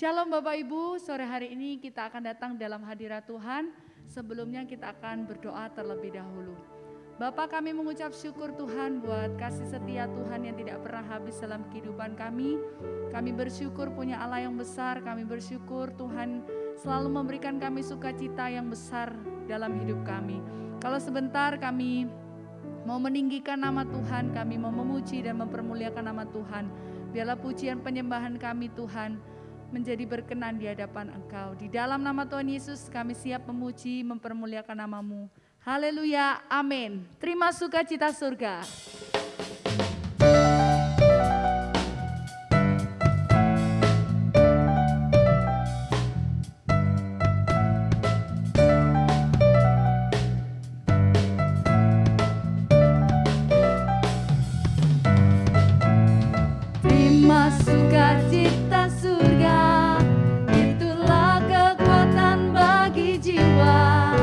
Shalom Bapak Ibu, sore hari ini kita akan datang dalam hadirat Tuhan. Sebelumnya kita akan berdoa terlebih dahulu. Bapa, kami mengucap syukur Tuhan buat kasih setia Tuhan yang tidak pernah habis dalam kehidupan kami. Kami bersyukur punya Allah yang besar, kami bersyukur Tuhan selalu memberikan kami sukacita yang besar dalam hidup kami. Kalau sebentar kami mau meninggikan nama Tuhan, kami mau memuji dan mempermuliakan nama Tuhan. Biarlah pujian penyembahan kami Tuhan menjadi berkenan di hadapan Engkau. Di dalam nama Tuhan Yesus kami siap memuji, mempermuliakan nama-Mu. Haleluya, amin. Terima sukacita surga. Terima sukacita surga, itulah kekuatan bagi jiwa.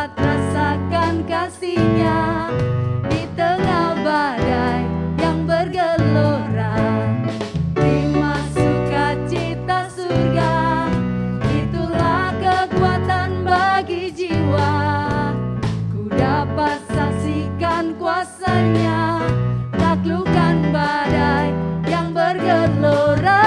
Rasakan kasih-Nya di tengah badai yang bergelora. Terima sukacita surga, itulah kekuatan bagi jiwa. Ku dapat saksikan kuasa-Nya, taklukkan badai yang bergelora.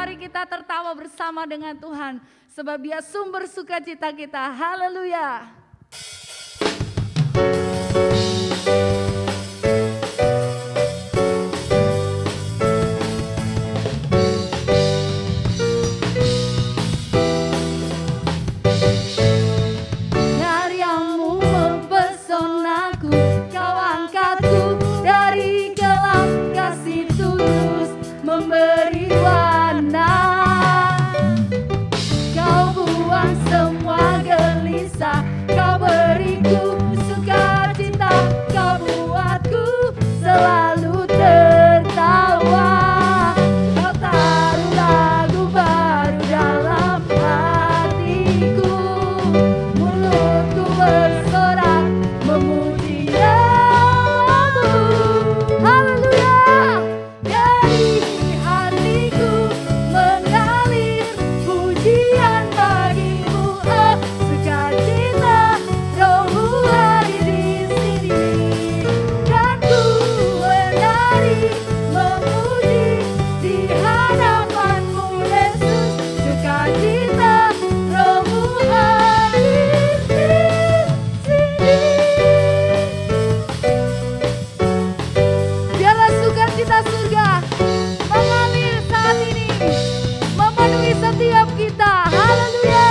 mari kita tertawa bersama dengan Tuhan, sebab Dia sumber sukacita kita. Haleluya. Kau beriku sukacita, kau buatku selalu tertawa. Kau taruh lagu baru dalam hatiku, mulutku bersorak memuji namamu. Haleluya. Dari hatiku mengalir pujian bagimu, oh sukacita. Rohmu hadir di sini, dan ku menari memuji di hadapanmu Yesus. Sukacita, Rohmu hadir di sini. Biarlah sukacita surga mengalir saat ini, memenuhi setiap kita. Haleluya.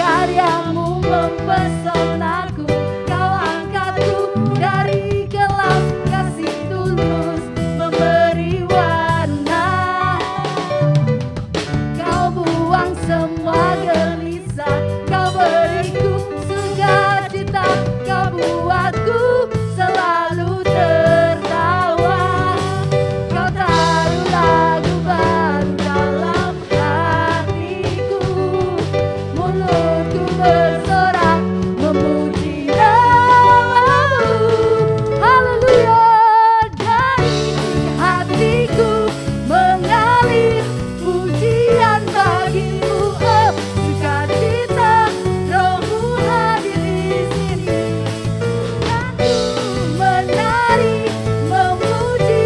Karyamu mempesonaku, kau angkatku dari kelam, kasih tulus memberi warna. Kau buang semua gelisah, kau beriku sukacita, kau buatku selalu tertawa. Kau taruh lagu baru dalam hatiku, mulutku bersorak memuji namamu. Haleluya. Dari hatiku mengalir pujian bagimu, oh sukacita. Rohmu hadir di sini, dan ku menari memuji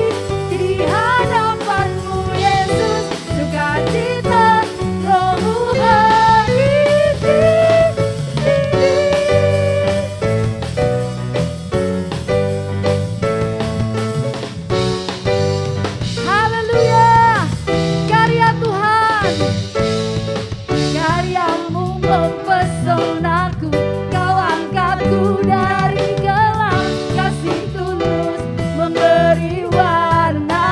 di hadapanmu Yesus. Sukacita, Rohmu hadir di sini. Haleluya. Karya Tuhan, karyamu mempesonaku, kau angkatku dari kelam, kasih tulus memberi warna.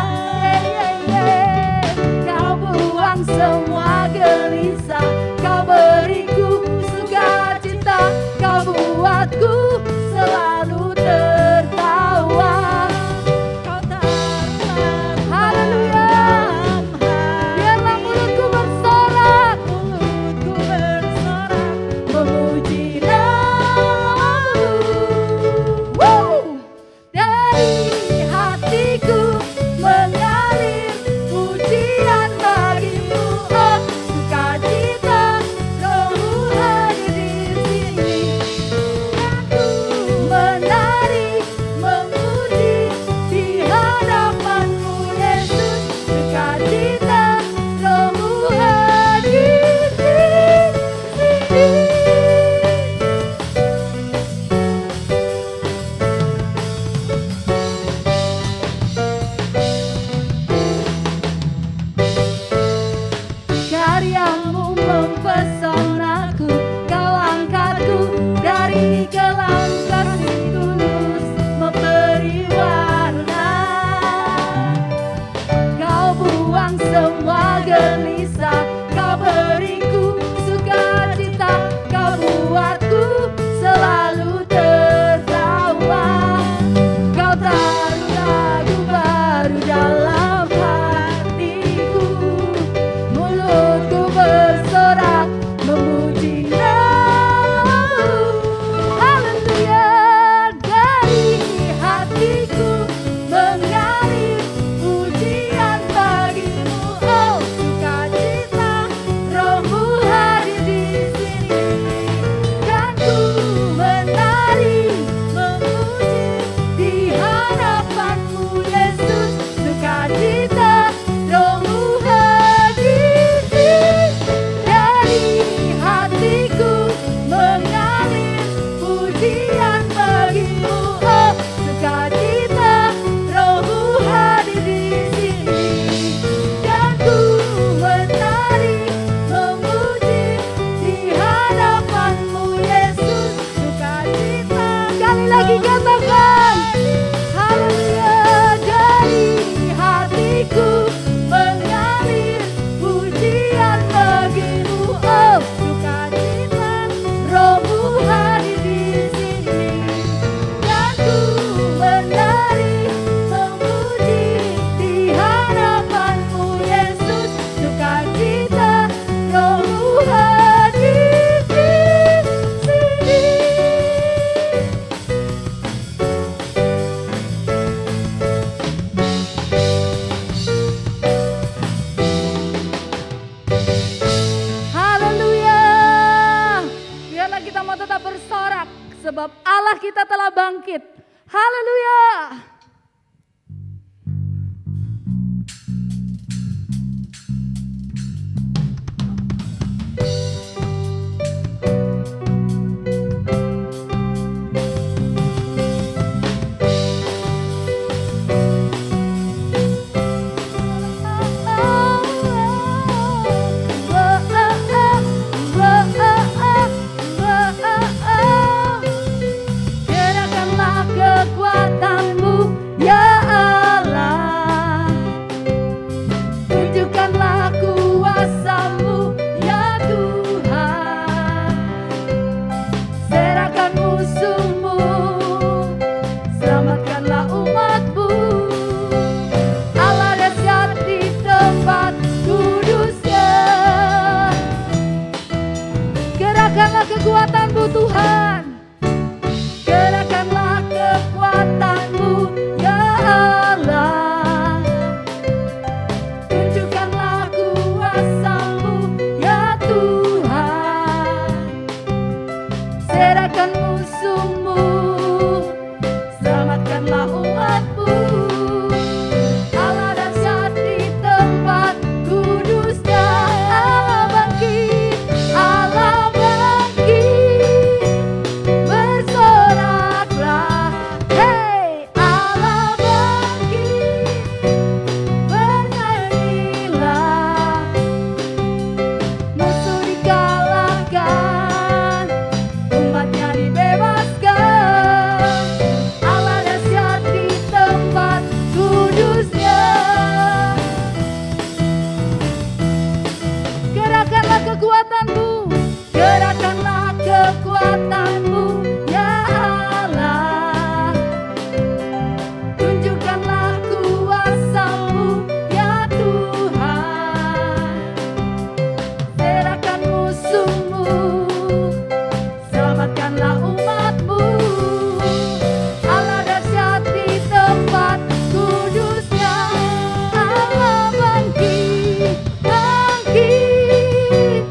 Kau buang semua gelisah, kau beriku sukacita, kau buatku selalu tertawa. Kau taruh, haleluya. Biarlah mulutku bersorak memuji namamu. Dari hatiku mengalir pujian bagimu, oh sukacita. Rohmu hadir di sini, dan ku menari memuji di hadapanmu Yesus. Sukacita, Rohmu hadir di sini. Karyamu mempesonaku, kau angkatku dari kelam, kasih tulus memberi warna. Kau buang semua gelisah, kau beriku sukacita, kau buatku selalu tertawa. Kau taruh lagu baru dalam hatiku, mulutku bersorak memuji namamu. Haleluya. Dari hatiku mengalir pujian bagimu, oh sukacita. bangkit. Haleluya. Kekuatanmu Tuhan, gerakkanlah kekuatanmu ya Allah, tunjukkanlah kuasa-Mu ya Tuhan, serahkan musuh-Mu, selamatkanlah umat-Mu. Allah dahsyat di tempat kudusnya, Allah bangkit, Allah kekuatanmu, gerakkanlah kekuatanmu ya Allah, tunjukkanlah kuasa-Mu ya Tuhan, serahkan musuh-Mu, selamatkanlah umat-Mu. Allah dahsyat di tempat kudusnya, Allah bangkit, bangkit.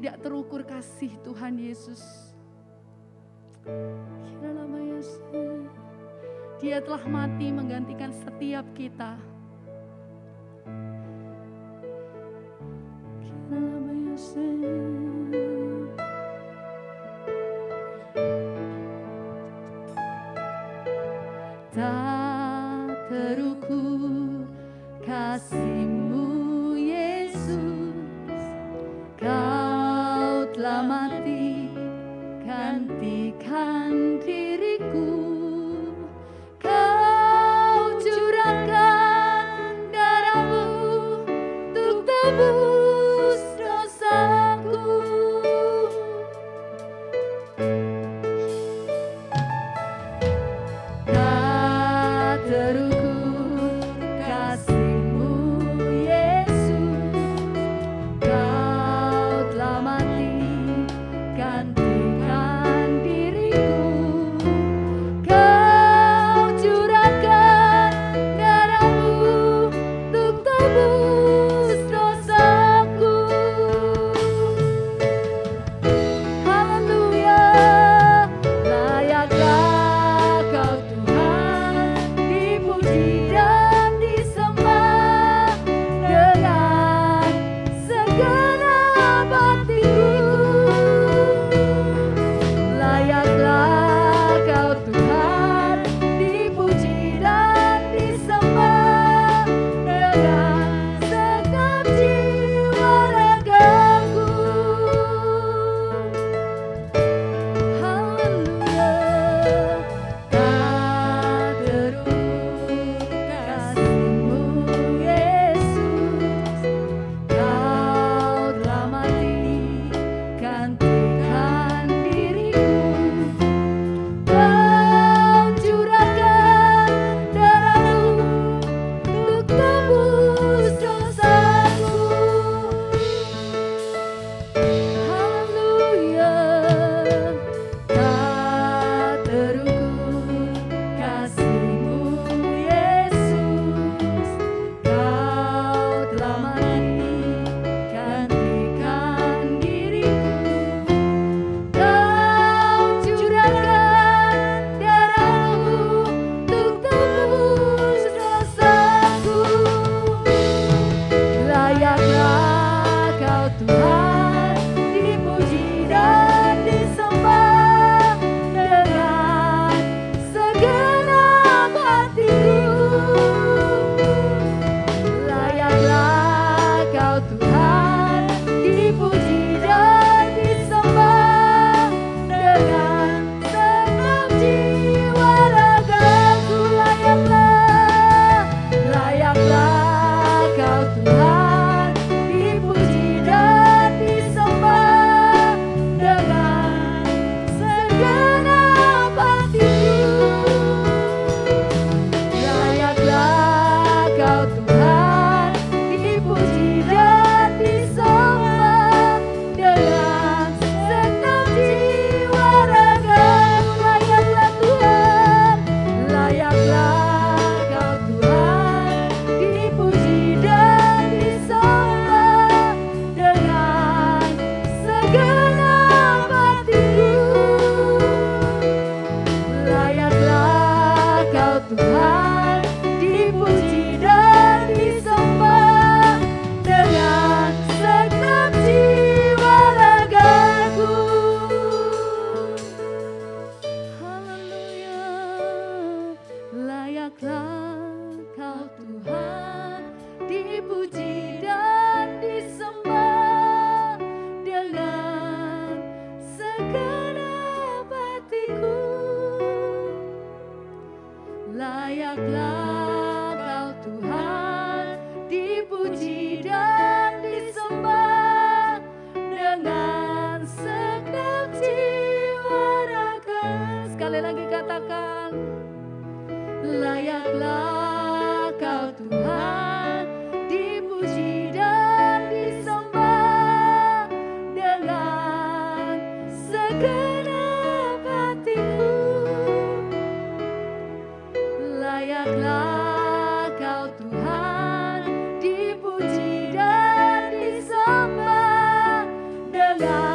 tidak terukur kasih Tuhan Yesus. Dia telah mati menggantikan setiap kita. Tak terukur kasih-Mu Yesus, Kau telah mati gantikan diriku. Kau curahkan darah-Mu untuk tebus dosaku. Tak terukur kasih-Mu Yesus, Kau telah mati gantikan diriku. Kau curahkan darah-Mu untuk tebus dosaku. Haleluya, layaklah Kau Tuhan dipuji dan disembah dengan segenap hatiku. Layaklah Kau Tuhan dipuji dan disembah dengan segenap jiwa ragaku. Haleluya, tak terukur kasih-Mu Yesus, Kau telah mati gantikan diriku. Kau curahkan darah-Mu untuk tebus dosaku. Haleluya, tak terukur kasih-Mu Yesus, Kau telah mati gantikan diriku. Kau curahkan darah-Mu untuk tebus dosaku. Layaklah Kau Tuhan dipuji dan disembah dengan segenap hatiku. Layaklah Kau Tuhan dipuji dan disembah dengan segenap jiwa ragaku. Layaklah Kau Tuhan dipuji dan disembah dengan segenap hatiku. Layaklah Kau Tuhan dipuji dan disembah dengan segenap jiwa ragaku. Layaklah Kau Tuhan dipuji dan disembah dengan segenap hatiku. Layaklah Kau Tuhan dipuji dan disembah dengan segenap jiwa ragaku. Haleluya, layaklah Kau Tuhan dipuji dan disembah dengan segenap hatiku. Layaklah Kau Tuhan dipuji dan disembah dengan segenap jiwa raga. Sekali lagi katakan, layaklah Kau Tuhan dipuji dan disembah dengan segenap hatiku. Layaklah Kau Tuhan dipuji dan disembah dengan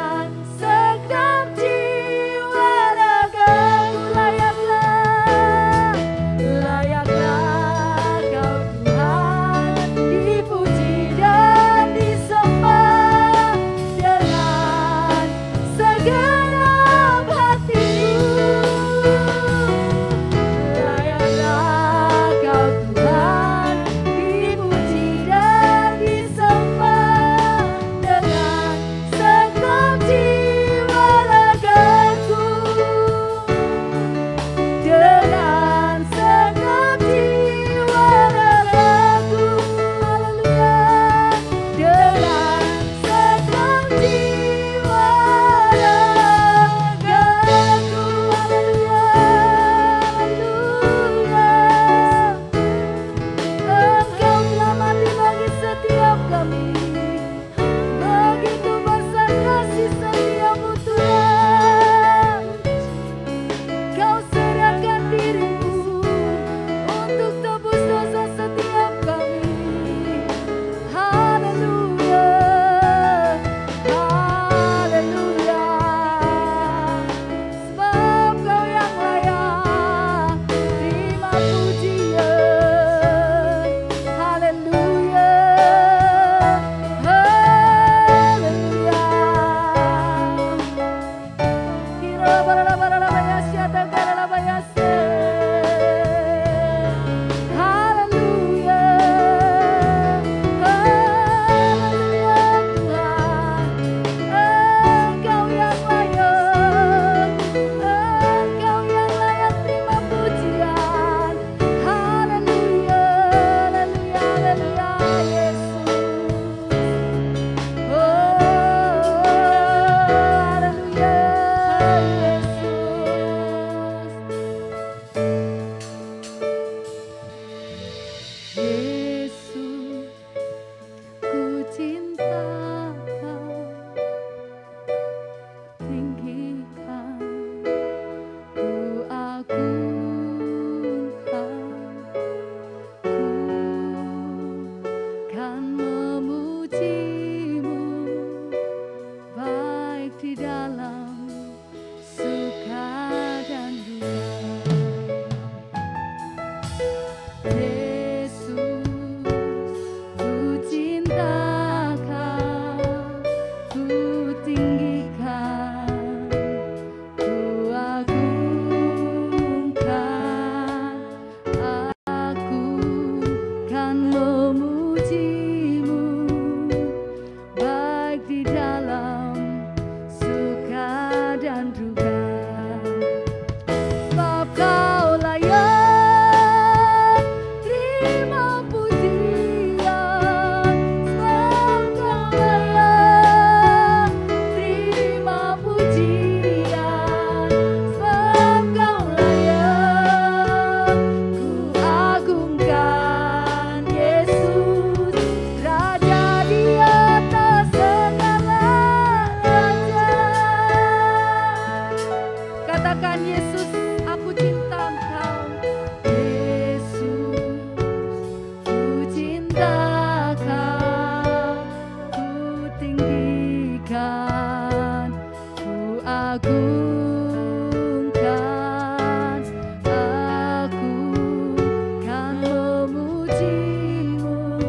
pujimu,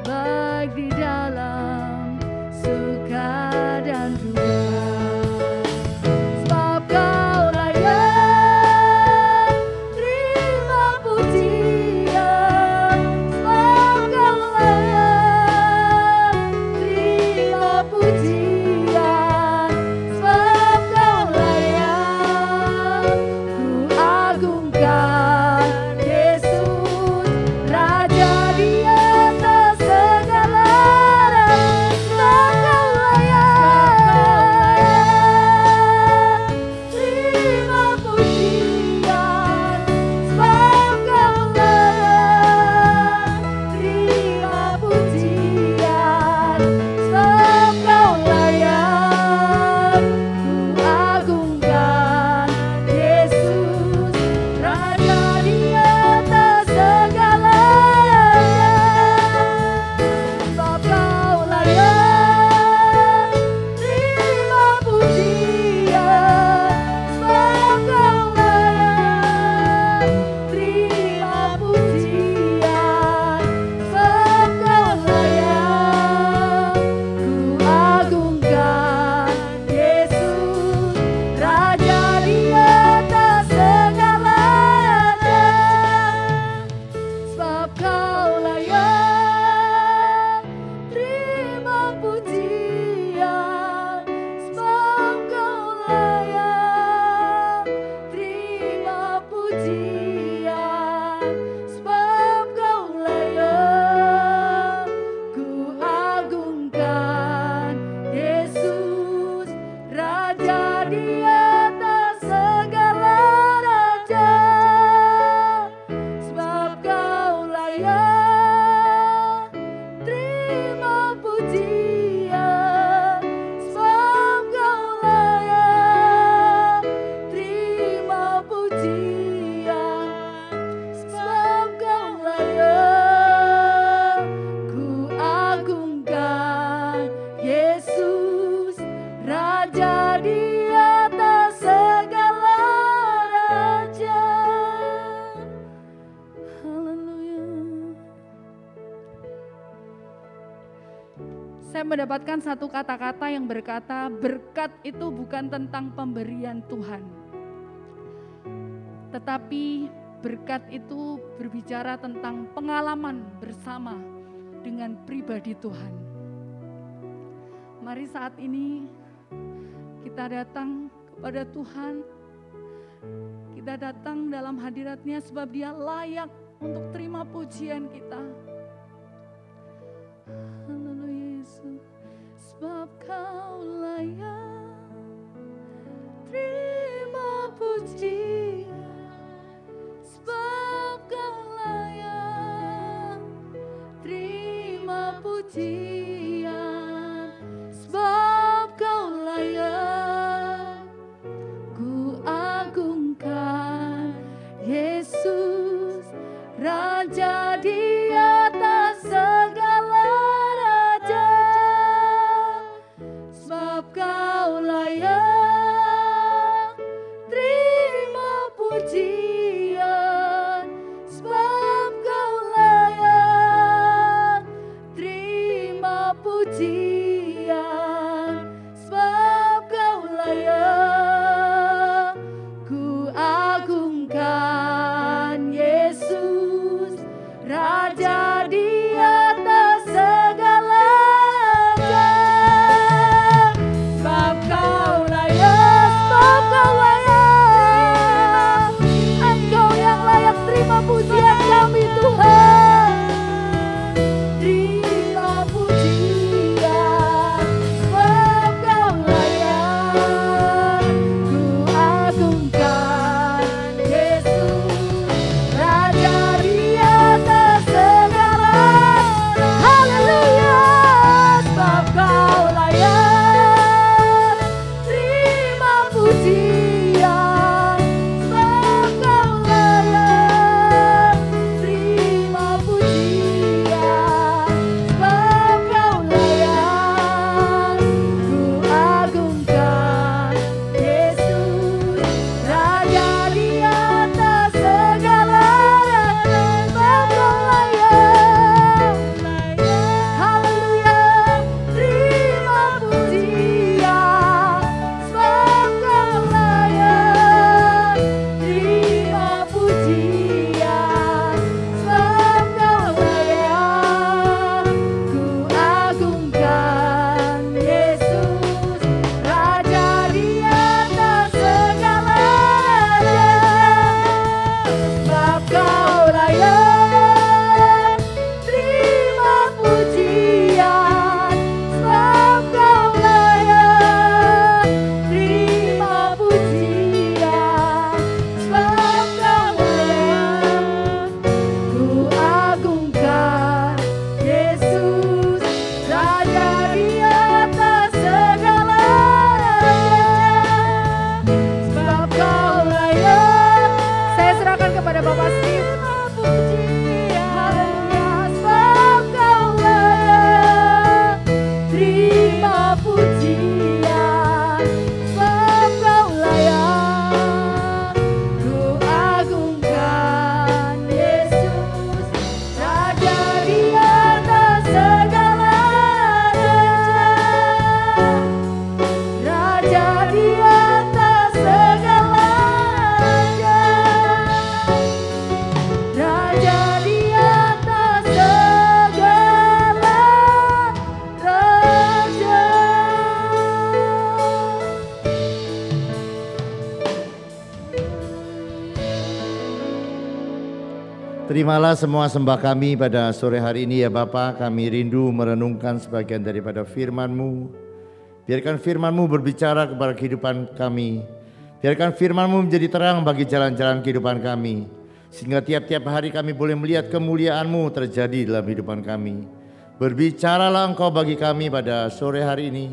baik di dalam suka dan duka. Sebab Kau layak terima pujian, sebab Kau layak terima pujian, sebab Kau layak ku agungkan Yesus, Raja di atas segala raja. Sebab Kau layak terima pujian, sebab Kau layak terima pujian, sebab Kau layak ku agungkan Yesus, Raja di atas segala raja. Sebab Kau layak terima pujian, sebab Kau layak terima pujian, sebab Kau layak ku agungkan Yesus, Raja di atas segala raja. Sebab Kau layak terima pujian, sebab Kau layak terima pujian, sebab Kau layak ku agungkan Yesus, Raja di atas segala raja. Sebab Kau layak terima pujian, sebab Kau layak terima pujian, sebab Kau layak ku agungkan Yesus, Raja di atas segala raja. Haleluya. Saya mendapatkan satu kata-kata yang berkata, berkat itu bukan tentang pemberian Tuhan, tetapi berkat itu berbicara tentang pengalaman bersama dengan pribadi Tuhan. Mari saat ini kita datang kepada Tuhan, kita datang dalam hadirat-Nya sebab Dia layak untuk terima pujian kita. Haleluya Yesus. Sebab Kau layak terima pujian, sebab Kau layak terima pujian, sebab Kau layak ku agungkan Yesus, Raja di atas segala raja. Sebab Kau layak terima pujian, sebab Kau layak terima pujian, sebab Kau layak ku agungkan Yesus, Terimalah semua sembah kami pada sore hari ini ya Bapa. Kami rindu merenungkan sebagian daripada firman-Mu. Biarkan firman-Mu berbicara kepada kehidupan kami. Biarkan firman-Mu menjadi terang bagi jalan-jalan kehidupan kami. Sehingga tiap-tiap hari kami boleh melihat kemuliaan-Mu terjadi dalam kehidupan kami. Berbicaralah Engkau bagi kami pada sore hari ini.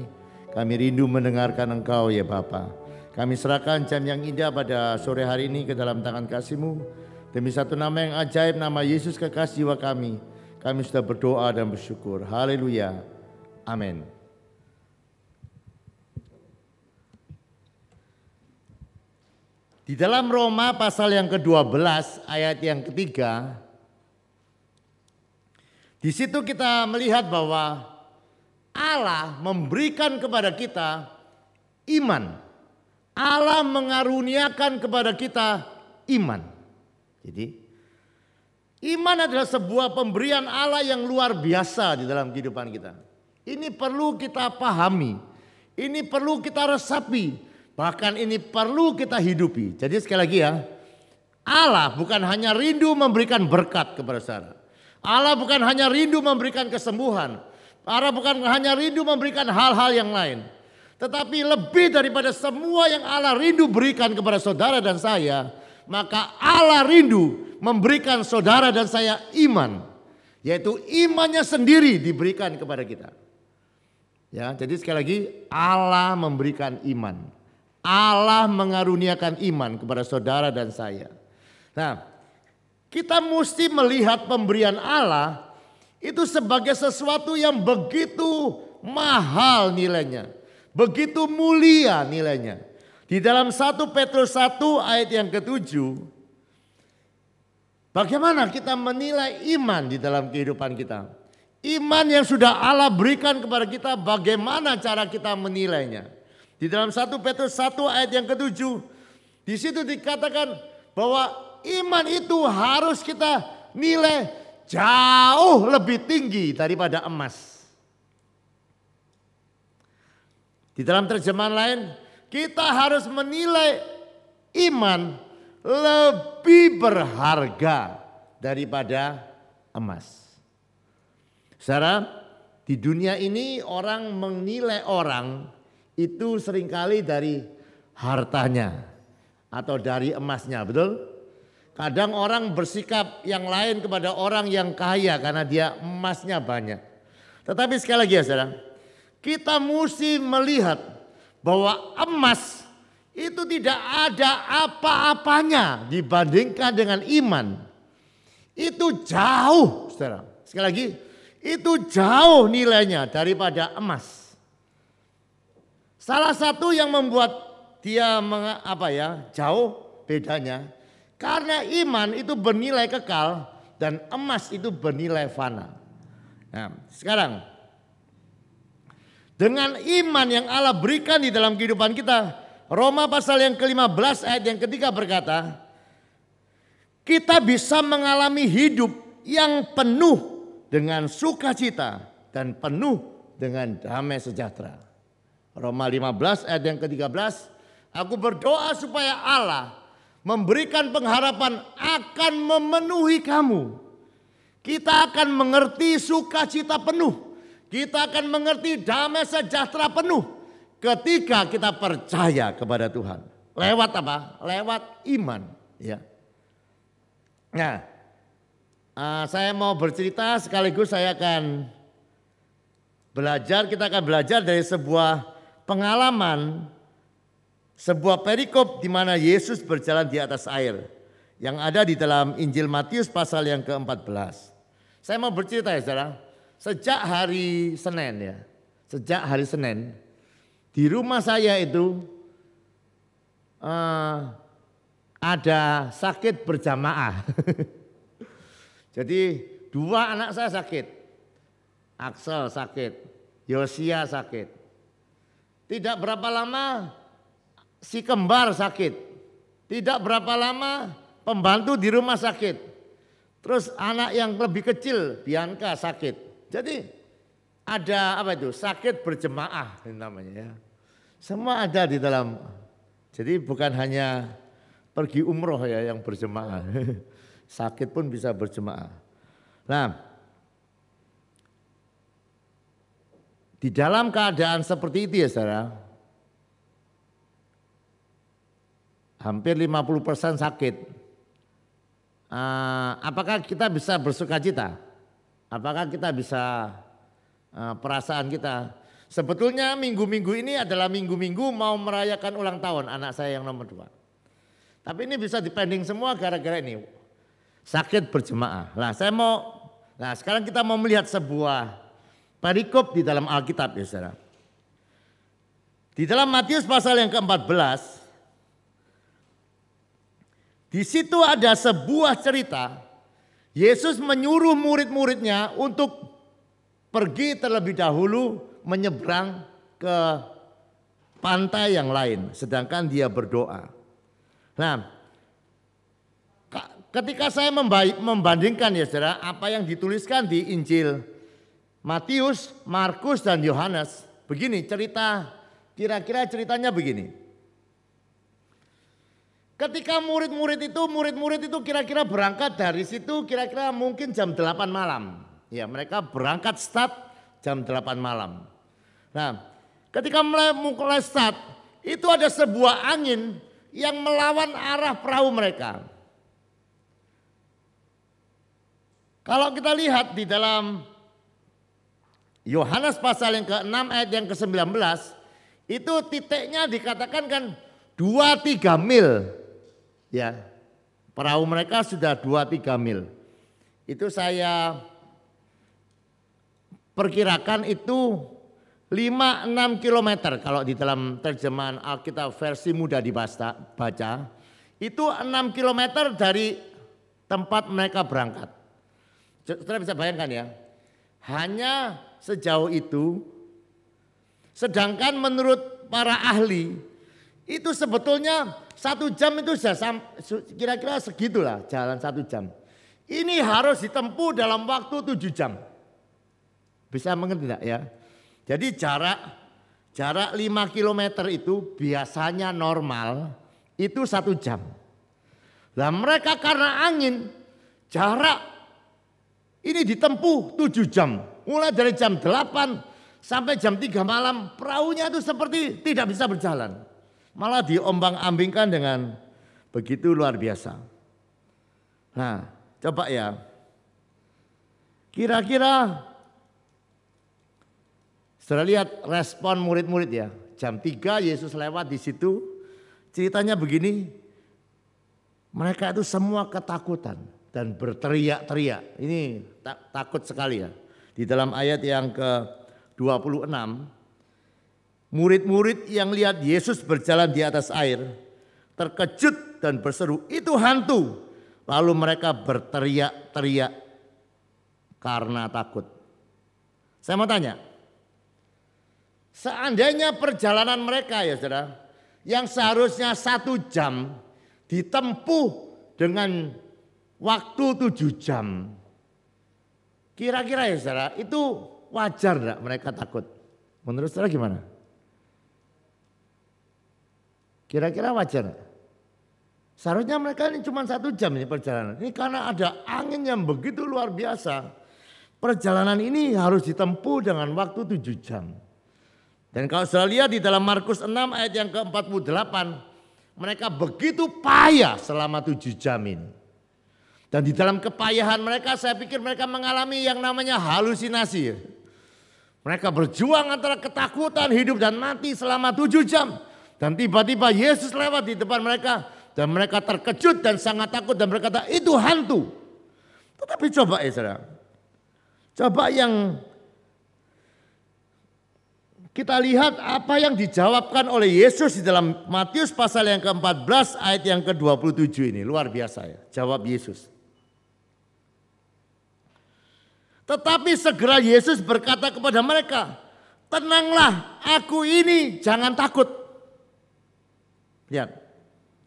Kami rindu mendengarkan Engkau ya Bapa. Kami serahkan jam yang indah pada sore hari ini ke dalam tangan kasih-Mu. Demi satu nama yang ajaib, nama Yesus kekasih jiwa kami sudah berdoa dan bersyukur. Haleluya. Amin. Di dalam Roma pasal yang ke-12 ayat yang ketiga, di situ kita melihat bahwa Allah memberikan kepada kita iman. Allah mengaruniakan kepada kita iman. Jadi iman adalah sebuah pemberian Allah yang luar biasa di dalam kehidupan kita. Ini perlu kita pahami, ini perlu kita resapi, bahkan ini perlu kita hidupi. Jadi sekali lagi ya, Allah bukan hanya rindu memberikan berkat kepada saudara. Allah bukan hanya rindu memberikan kesembuhan. Allah bukan hanya rindu memberikan hal-hal yang lain. Tetapi lebih daripada semua yang Allah rindu berikan kepada saudara dan saya, maka Allah rindu memberikan saudara dan saya iman, yaitu imannya sendiri diberikan kepada kita. Ya, jadi sekali lagi Allah memberikan iman. Allah mengaruniakan iman kepada saudara dan saya. Nah, kita mesti melihat pemberian Allah itu sebagai sesuatu yang begitu mahal nilainya, begitu mulia nilainya. Di dalam 1 Petrus 1 ayat yang ke-7, bagaimana kita menilai iman di dalam kehidupan kita? Iman yang sudah Allah berikan kepada kita, bagaimana cara kita menilainya? Di dalam 1 Petrus 1 ayat yang ke-7, di situ dikatakan bahwa iman itu harus kita nilai jauh lebih tinggi daripada emas. Di dalam terjemahan lain, kita harus menilai iman lebih berharga daripada emas. Saudara, di dunia ini orang menilai orang itu seringkali dari hartanya atau dari emasnya, betul? Kadang orang bersikap yang lain kepada orang yang kaya karena dia emasnya banyak. Tetapi sekali lagi ya saudara, kita mesti melihat bahwa emas itu tidak ada apa-apanya dibandingkan dengan iman. Itu jauh, saudara. Sekali lagi, itu jauh nilainya daripada emas. Salah satu yang membuat dia jauh bedanya, karena iman itu bernilai kekal dan emas itu bernilai fana. Nah, sekarang dengan iman yang Allah berikan di dalam kehidupan kita, Roma pasal yang ke-15 ayat yang ketiga berkata, kita bisa mengalami hidup yang penuh dengan sukacita dan penuh dengan damai sejahtera. Roma 15 ayat yang ke-13, aku berdoa supaya Allah memberikan pengharapan akan memenuhi kamu. Kita akan mengerti sukacita penuh. Kita akan mengerti damai sejahtera penuh ketika kita percaya kepada Tuhan. Lewat apa? Lewat iman. Ya. Nah, saya mau bercerita sekaligus saya akan belajar. Kita akan belajar dari sebuah pengalaman, sebuah perikop di mana Yesus berjalan di atas air yang ada di dalam Injil Matius pasal yang ke-14. Saya mau bercerita ya saudara. Sejak hari Senin di rumah saya itu ada sakit berjamaah. Jadi 2 anak saya sakit, Axel sakit, Yosia sakit. Tidak berapa lama si kembar sakit, tidak berapa lama pembantu di rumah sakit. Terus anak yang lebih kecil Bianca sakit. Jadi ada sakit berjemaah namanya ya. Semua ada di dalam. Jadi bukan hanya pergi umroh ya yang berjemaah. sakit pun bisa berjemaah. Nah, di dalam keadaan seperti itu ya saudara, hampir 50% sakit. Apakah kita bisa bersukacita? Apakah kita bisa perasaan kita? Sebetulnya minggu-minggu ini adalah minggu-minggu mau merayakan ulang tahun anak saya yang nomor 2. Tapi ini bisa dipending semua gara-gara ini. Sakit berjemaah. Nah sekarang kita mau melihat sebuah perikop di dalam Alkitab ya saudara. Di dalam Matius pasal yang ke-14. Di situ ada sebuah cerita. Yesus menyuruh murid-muridnya untuk pergi terlebih dahulu menyeberang ke pantai yang lain, sedangkan dia berdoa. Nah, ketika saya membandingkan ya saudara, apa yang dituliskan di Injil Matius, Markus dan Yohanes, begini kira-kira ceritanya begini. Ketika murid-murid itu kira-kira berangkat dari situ kira-kira mungkin jam 8 malam. Ya, mereka berangkat start jam 8 malam. Nah, ketika mulai start, itu ada sebuah angin yang melawan arah perahu mereka. Kalau kita lihat di dalam Yohanes pasal yang ke-6 ayat yang ke-19, itu titiknya dikatakan kan 2-3 mil. Ya, perahu mereka sudah 2-3 mil. Itu saya perkirakan itu 5-6 kilometer kalau di dalam terjemahan Alkitab versi mudah dibaca. Itu 6 kilometer dari tempat mereka berangkat. Saudara bisa bayangkan ya. Hanya sejauh itu. Sedangkan menurut para ahli itu sebetulnya 1 jam itu sudah kira-kira segitulah jalan 1 jam. Ini harus ditempuh dalam waktu 7 jam. Bisa mengerti tidak ya? Jadi jarak 5 km itu biasanya normal itu 1 jam. Nah mereka karena angin jarak ini ditempuh 7 jam. Mulai dari jam 8 sampai jam 3 malam perahunya itu seperti tidak bisa berjalan. Malah diombang-ambingkan dengan begitu luar biasa. Nah coba ya. Kira-kira saudara lihat respon murid-murid ya. Jam 3 Yesus lewat di situ. Ceritanya begini. Mereka itu semua ketakutan dan berteriak-teriak. Ini takut sekali ya. Di dalam ayat yang ke-26. Murid-murid yang lihat Yesus berjalan di atas air. Terkejut dan berseru, itu hantu. Lalu mereka berteriak-teriak karena takut. Saya mau tanya. Seandainya perjalanan mereka ya saudara, yang seharusnya 1 jam ditempuh dengan waktu 7 jam. Kira-kira ya saudara, itu wajar enggak mereka takut? Menurut saudara gimana? Kira-kira wajar enggak? Seharusnya mereka ini cuma 1 jam ini perjalanan. Ini karena ada angin yang begitu luar biasa. Perjalanan ini harus ditempuh dengan waktu 7 jam. Dan kalau saudara lihat di dalam Markus 6 ayat yang ke-48, mereka begitu payah selama 7 jam ini. Dan di dalam kepayahan mereka saya pikir mereka mengalami yang namanya halusinasi. Mereka berjuang antara ketakutan hidup dan mati selama 7 jam. Dan tiba-tiba Yesus lewat di depan mereka. Dan mereka terkejut dan sangat takut dan berkata itu hantu. Tetapi coba ya saudara. Coba yang kita lihat apa yang dijawabkan oleh Yesus di dalam Matius pasal yang ke-14 ayat yang ke-27 ini. Luar biasa ya, jawab Yesus. Tetapi segera Yesus berkata kepada mereka, tenanglah, aku ini, jangan takut. Lihat,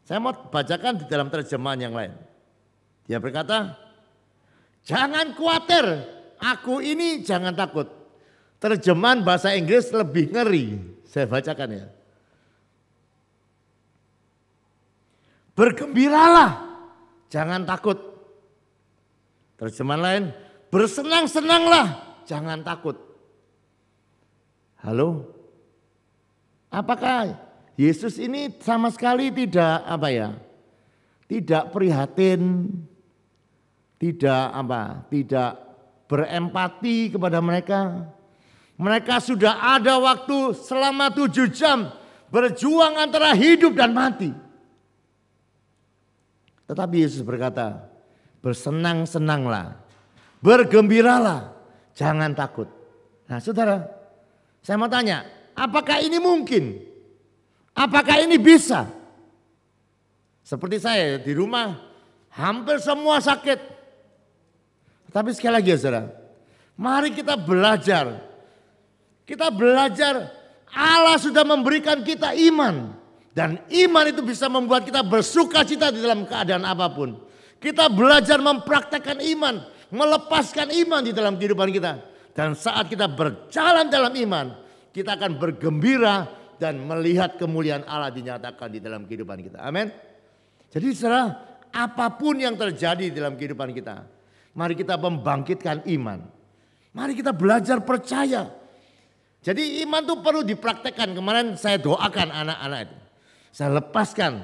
saya mau bacakan di dalam terjemahan yang lain. Dia berkata, jangan khawatir, aku ini jangan takut. Terjemahan bahasa Inggris lebih ngeri. Saya bacakan ya. Bergembiralah, jangan takut. Terjemahan lain, bersenang-senanglah, jangan takut. Halo? Apakah Yesus ini sama sekali tidak tidak prihatin, tidak berempati kepada mereka? Mereka sudah ada waktu selama 7 jam berjuang antara hidup dan mati. Tetapi Yesus berkata, bersenang-senanglah, bergembiralah, jangan takut. Nah saudara, saya mau tanya, apakah ini mungkin? Apakah ini bisa? Seperti saya di rumah, hampir semua sakit. Tapi sekali lagi ya saudara, mari kita belajar. Kita belajar Allah sudah memberikan kita iman. Dan iman itu bisa membuat kita bersuka cita di dalam keadaan apapun. Kita belajar mempraktekkan iman, melepaskan iman di dalam kehidupan kita. Dan saat kita berjalan dalam iman, kita akan bergembira dan melihat kemuliaan Allah dinyatakan di dalam kehidupan kita. Amin. Jadi saudara, apapun yang terjadi dalam kehidupan kita, mari kita membangkitkan iman. Mari kita belajar percaya. Jadi iman itu perlu dipraktekkan. Kemarin saya doakan anak-anak itu. Saya lepaskan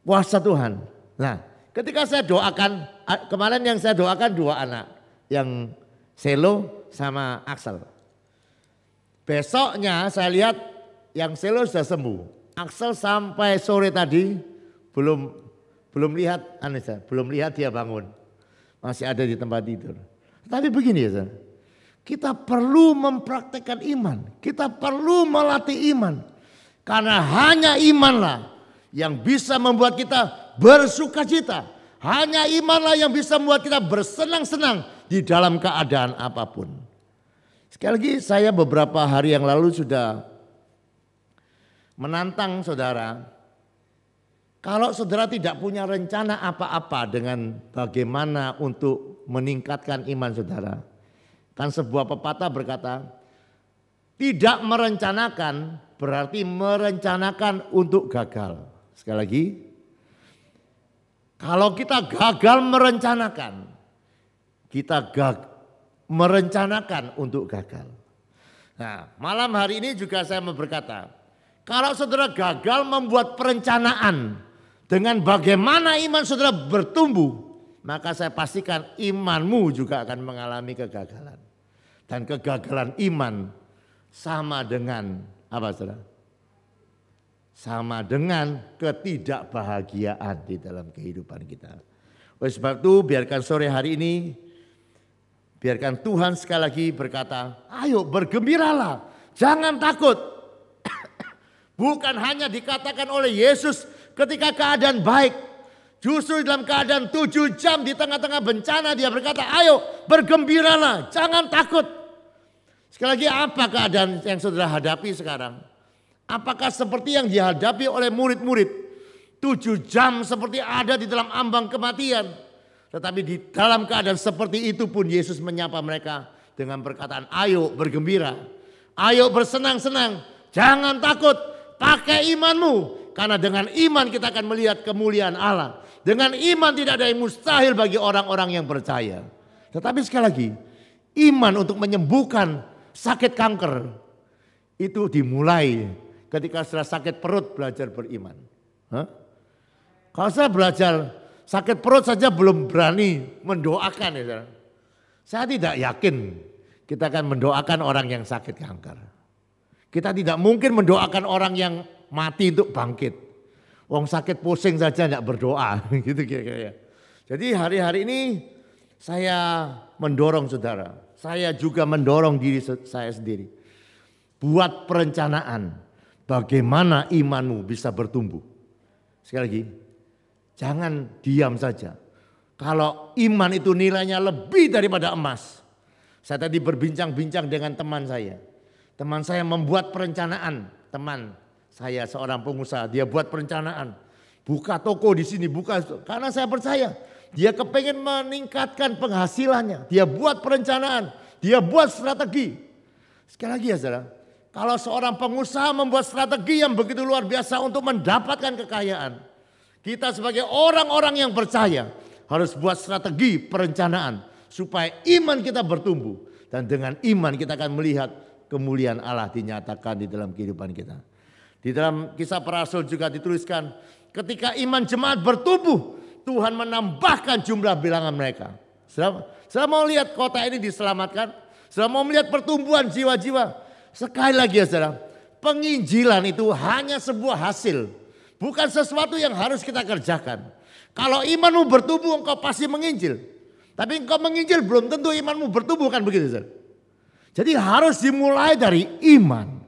kuasa Tuhan. Nah, ketika saya doakan, kemarin yang saya doakan 2 anak. Yang Selo sama Axel. Besoknya saya lihat yang Selo sudah sembuh. Axel sampai sore tadi belum lihat dia bangun. Masih ada di tempat tidur. Tapi begini ya saudara. Kita perlu mempraktekkan iman. Kita perlu melatih iman. Karena hanya imanlah yang bisa membuat kita bersuka cita. Hanya imanlah yang bisa membuat kita bersenang-senang di dalam keadaan apapun. Sekali lagi saya beberapa hari yang lalu sudah menantang saudara. Kalau saudara tidak punya rencana apa-apa dengan bagaimana untuk meningkatkan iman saudara. Kan sebuah pepatah berkata, tidak merencanakan berarti merencanakan untuk gagal. Sekali lagi, kalau kita gagal merencanakan, kita merencanakan untuk gagal. Nah, malam hari ini juga saya mau berkata, kalau saudara gagal membuat perencanaan dengan bagaimana iman saudara bertumbuh, maka saya pastikan imanmu juga akan mengalami kegagalan. Dan kegagalan iman sama dengan apa saudara? Sama dengan ketidakbahagiaan di dalam kehidupan kita. Oleh sebab itu biarkan sore hari ini, biarkan Tuhan sekali lagi berkata, ayo bergembiralah, jangan takut. Bukan hanya dikatakan oleh Yesus ketika keadaan baik. Justru dalam keadaan 7 jam di tengah-tengah bencana dia berkata, ayo bergembiralah, jangan takut. Sekali lagi apa keadaan yang saudara hadapi sekarang? Apakah seperti yang dihadapi oleh murid-murid? 7 jam seperti ada di dalam ambang kematian. Tetapi di dalam keadaan seperti itu pun Yesus menyapa mereka dengan perkataan, ayo bergembira, ayo bersenang-senang, jangan takut, pakai imanmu. Karena dengan iman kita akan melihat kemuliaan Allah. Dengan iman tidak ada yang mustahil bagi orang-orang yang percaya. Tetapi sekali lagi, iman untuk menyembuhkan sakit kanker itu dimulai ketika setelah sakit perut belajar beriman. Kalau saya belajar sakit perut saja belum berani mendoakan ya saudara. Saya tidak yakin kita akan mendoakan orang yang sakit kanker. Kita tidak mungkin mendoakan orang yang mati untuk bangkit. Wong sakit pusing saja tidak berdoa gitu kira-kira. Jadi hari-hari ini saya mendorong saudara. Saya juga mendorong diri saya sendiri. Buat perencanaan bagaimana imanmu bisa bertumbuh. Sekali lagi, jangan diam saja. Kalau iman itu nilainya lebih daripada emas. Saya tadi berbincang-bincang dengan teman saya. Teman saya membuat perencanaan. Teman saya seorang pengusaha, dia buat perencanaan. Buka toko di sini, karena saya percaya. Dia kepengen meningkatkan penghasilannya. Dia buat perencanaan. Dia buat strategi. Sekali lagi ya saudara. Kalau seorang pengusaha membuat strategi yang begitu luar biasa untuk mendapatkan kekayaan. Kita sebagai orang-orang yang percaya harus buat strategi perencanaan supaya iman kita bertumbuh. Dan dengan iman kita akan melihat kemuliaan Allah dinyatakan di dalam kehidupan kita. Di dalam Kisah Para Rasul juga dituliskan, ketika iman jemaat bertumbuh, Tuhan menambahkan jumlah bilangan mereka. Saudara mau lihat kota ini diselamatkan? Saudara mau melihat pertumbuhan jiwa-jiwa? Sekali lagi ya saudara, penginjilan itu hanya sebuah hasil. Bukan sesuatu yang harus kita kerjakan. Kalau imanmu bertumbuh engkau pasti menginjil. Tapi engkau menginjil belum tentu imanmu bertumbuh, kan begitu saudara. Jadi harus dimulai dari iman.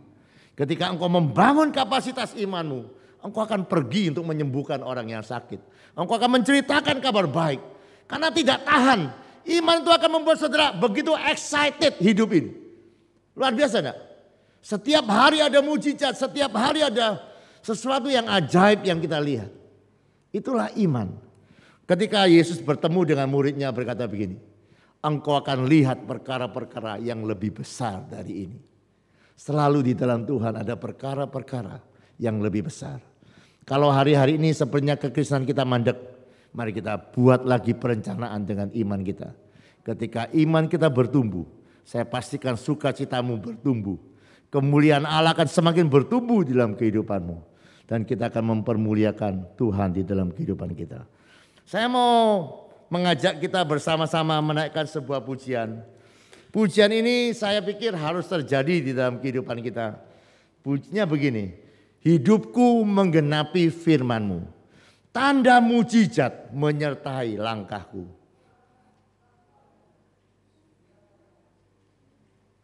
Ketika engkau membangun kapasitas imanmu, engkau akan pergi untuk menyembuhkan orang yang sakit. Engkau akan menceritakan kabar baik. Karena tidak tahan. Iman itu akan membuat saudara begitu excited hidup ini. Luar biasa enggak? Setiap hari ada mujizat, setiap hari ada sesuatu yang ajaib yang kita lihat. Itulah iman. Ketika Yesus bertemu dengan muridnya berkata begini, engkau akan lihat perkara-perkara yang lebih besar dari ini. Selalu di dalam Tuhan ada perkara-perkara yang lebih besar. Kalau hari-hari ini sepertinya kekristenan kita mandek, mari kita buat lagi perencanaan dengan iman kita. Ketika iman kita bertumbuh, saya pastikan sukacitamu bertumbuh. Kemuliaan Allah akan semakin bertumbuh di dalam kehidupanmu. Dan kita akan mempermuliakan Tuhan di dalam kehidupan kita. Saya mau mengajak kita bersama-sama menaikkan sebuah pujian. Pujian ini saya pikir harus terjadi di dalam kehidupan kita. Pujiannya begini, hidupku menggenapi firman-Mu. Tanda mujizat menyertai langkahku.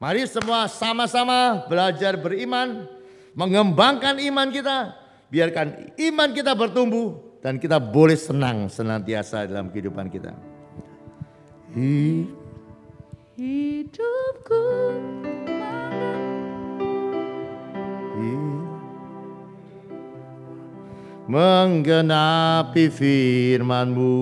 Mari semua sama-sama belajar beriman, mengembangkan iman kita. Biarkan iman kita bertumbuh. Dan kita boleh senang senantiasa dalam kehidupan kita. Hidupku menggenapi firman-Mu.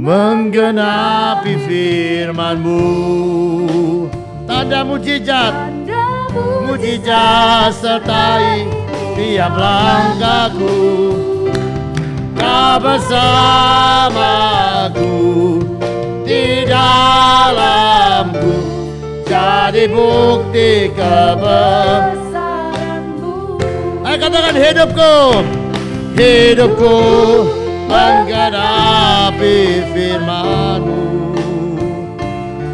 Menggenapi firman-Mu. Tanda mujizat, mujizat sertai tiap langkahku. Kau bersamaku di dalamku, jadi bukti kebesaran-Mu. Ayo katakan hidupku, hidupku menggenapi firman-Mu.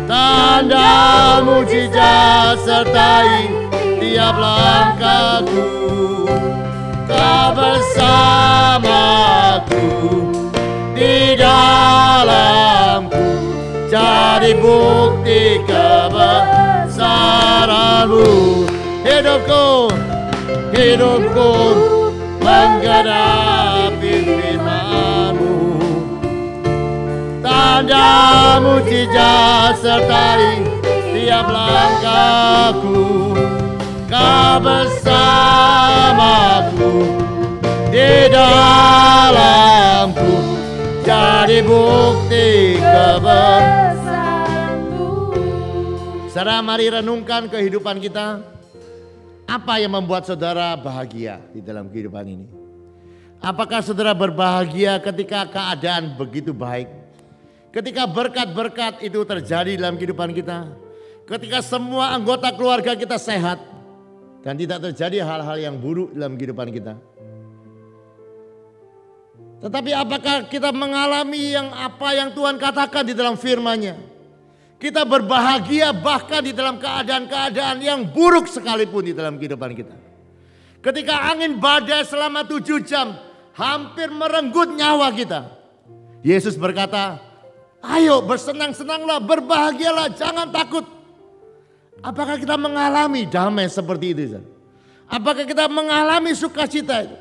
Tanda mujizat sertai tiap langkahku. Kau bersamaku di dalamku, jadi bukti kebesaran-Mu. Hidupku, hidupku menggenapi firman-Mu. Tanda mujizat sertai tiap langkahku. Kau bersamaku di dalamku, jadi bukti kebesaran-Mu. Saudara, mari renungkan kehidupan kita. Apa yang membuat saudara bahagia di dalam kehidupan ini? Apakah saudara berbahagia ketika keadaan begitu baik? Ketika berkat-berkat itu terjadi dalam kehidupan kita? Ketika semua anggota keluarga kita sehat dan tidak terjadi hal-hal yang buruk dalam kehidupan kita? Tetapi apakah kita mengalami apa yang Tuhan katakan di dalam firman-Nya? Kita berbahagia bahkan di dalam keadaan-keadaan yang buruk sekalipun di dalam kehidupan kita. Ketika angin badai selama 7 jam hampir merenggut nyawa kita, Yesus berkata, ayo bersenang-senanglah, berbahagialah, jangan takut. Apakah kita mengalami damai seperti itu? Apakah kita mengalami sukacita itu?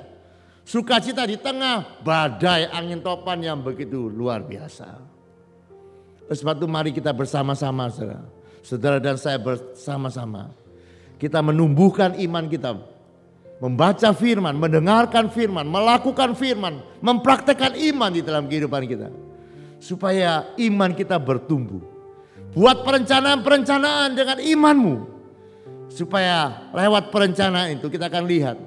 Sukacita di tengah badai angin topan yang begitu luar biasa. Oleh sebab itu mari kita bersama-sama saudara. Saudara dan saya bersama-sama. Kita menumbuhkan iman kita. Membaca firman, mendengarkan firman, melakukan firman. Mempraktekkan iman di dalam kehidupan kita. Supaya iman kita bertumbuh. Buat perencanaan-perencanaan dengan imanmu. Supaya lewat perencanaan itu kita akan lihat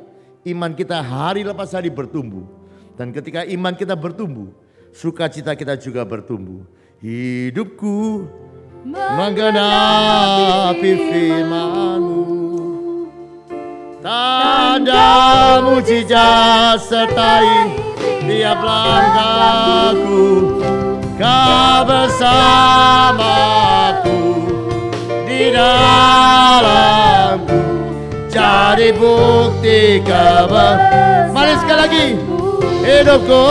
iman kita hari lepas hari bertumbuh. Dan ketika iman kita bertumbuh, sukacita kita juga bertumbuh. Hidupku menggenapi firman-Mu, tanda mujizat sertai tiap langkahku. Kau bersamaku di dalamku, jadi bukti kebenaran. Mari sekali lagi. Hidupku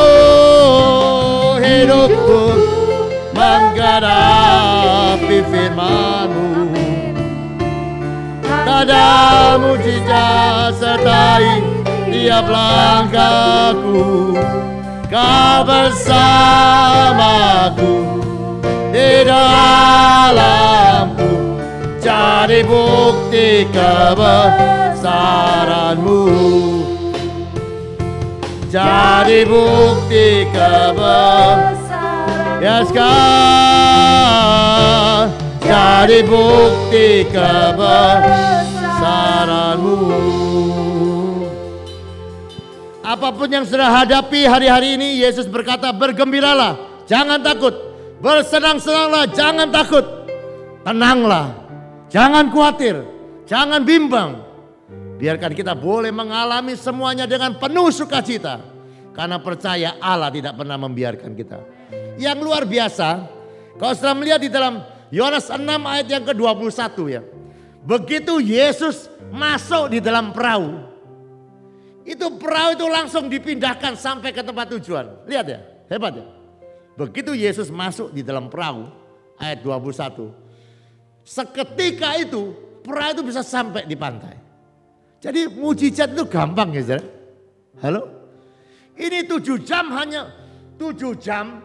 menggenapi firman-Mu, tanda mujizat sertai tiap langkahku. Kau bersamaku di dalamku, jadi bukti kebesaran-Mu, jadi bukti kebesaran. Yes God, jadi bukti kebesaran-Mu. Apapun yang sudah hadapi hari-hari ini, Yesus berkata, bergembiralah, jangan takut. Bersenang-senanglah, jangan takut. Tenanglah, jangan khawatir, jangan bimbang. Biarkan kita boleh mengalami semuanya dengan penuh sukacita. Karena percaya Allah tidak pernah membiarkan kita. Yang luar biasa, kalau sudah melihat di dalam Yohanes 6 ayat yang ke-21 ya. Begitu Yesus masuk di dalam perahu, itu perahu itu langsung dipindahkan sampai ke tempat tujuan. Lihat ya, hebat ya. Begitu Yesus masuk di dalam perahu, ayat 21. Seketika itu perahu itu bisa sampai di pantai. Jadi mujizat itu gampang ya saudara. Halo? Ini 7 jam, hanya 7 jam.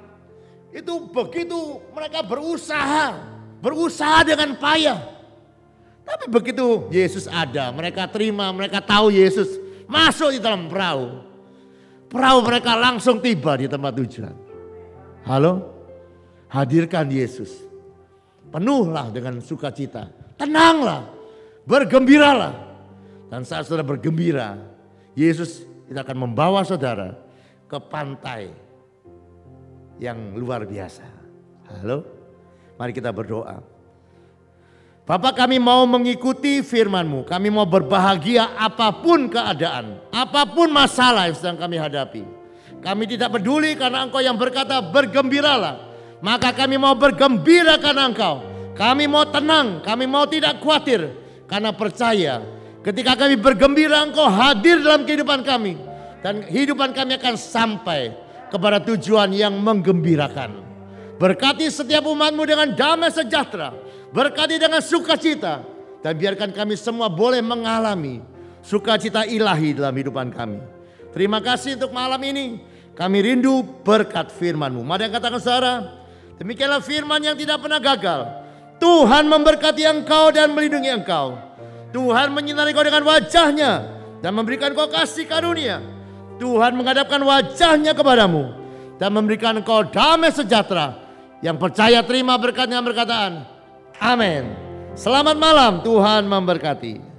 Itu begitu mereka berusaha dengan payah. Tapi begitu Yesus ada, mereka terima, mereka tahu Yesus masuk di dalam perahu. Perahu mereka langsung tiba di tempat tujuan. Halo? Hadirkan Yesus. Penuhlah dengan sukacita. Tenanglah. Bergembiralah. Dan saat saudara bergembira, Yesus akan membawa saudara ke pantai yang luar biasa. Halo? Mari kita berdoa. Bapa, kami mau mengikuti firman-Mu. Kami mau berbahagia apapun keadaan, apapun masalah yang sedang kami hadapi. Kami tidak peduli karena Engkau yang berkata bergembiralah. Maka kami mau bergembira karena Engkau. Kami mau tenang, kami mau tidak khawatir. Karena percaya ketika kami bergembira, Engkau hadir dalam kehidupan kami. Dan kehidupan kami akan sampai kepada tujuan yang menggembirakan. Berkati setiap umat-Mu dengan damai sejahtera. Berkati dengan sukacita. Dan biarkan kami semua boleh mengalami sukacita ilahi dalam kehidupan kami. Terima kasih untuk malam ini. Kami rindu berkat firman-Mu. Mari yang katakan saudara, demikianlah firman yang tidak pernah gagal. Tuhan memberkati engkau dan melindungi engkau. Tuhan menyinari engkau dengan wajahnya dan memberikan engkau kasih karunia. Tuhan menghadapkan wajahnya kepadamu dan memberikan engkau damai sejahtera. Yang percaya terima berkatnya berkataan amin. Selamat malam, Tuhan memberkati.